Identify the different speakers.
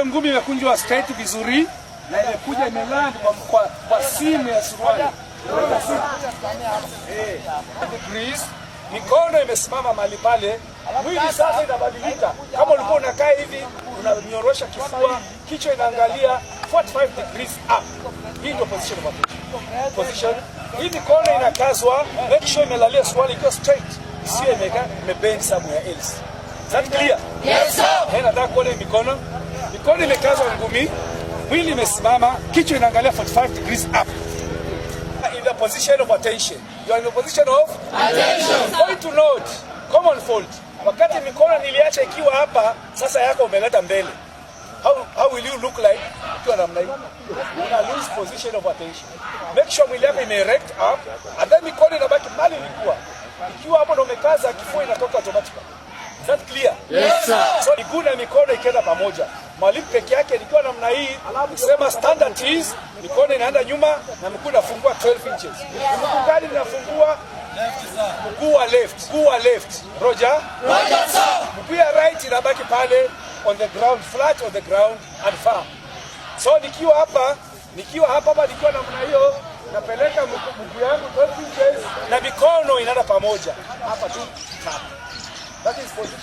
Speaker 1: hiyo ngumi imekunjwa straight vizuri na imekuja imeland kwa simu ya suruali. Degrees, mikono imesimama mahali pale, mwili sasa inabadilika. Kama ulikuwa unakaa hivi, unanyorosha kifua, kichwa inaangalia 45 degrees up. Hii ndio position of attention. Position. Hii mikono inakazwa, make sure imelalia suruali ikiwa straight. Isiwe imebend somewhere else. Is that clear?
Speaker 2: Yes sir.
Speaker 1: Nataka kuona mikono. Mikono imekazwa ngumi, mwili imesimama, kichwa inaangalia 45 degrees up. In the position of attention. You are in the position of
Speaker 2: attention.
Speaker 1: Point to note, common fault. Wakati mikono niliacha ikiwa hapa, sasa yako umeleta mbele. How will you look like ukiwa namna hii? Una lose position of attention. Make sure mwili yako ime erect up, and then mikono inabaki mahali ilikuwa. Ikiwa hapo ndo umekaza, kifua inatoka automatically. Is that clear?
Speaker 2: Yes sir.
Speaker 1: So miguu na mikono ikienda pamoja. Mwalimu peke yake nikiwa namna hii, sema standard is mikono inaenda nyuma na miguu inafungua 12 inches. Mguu gani inafungua? Mguu wa left. Mguu wa left. Roger?
Speaker 2: Roger sir.
Speaker 1: Mguu ya right inabaki pale on the ground, flat on the ground and firm. So nikiwa hapa nikiwa namna hiyo, napeleka mguu yangu 12 inches na mikono inaenda pamoja. Hapa tu. That is position.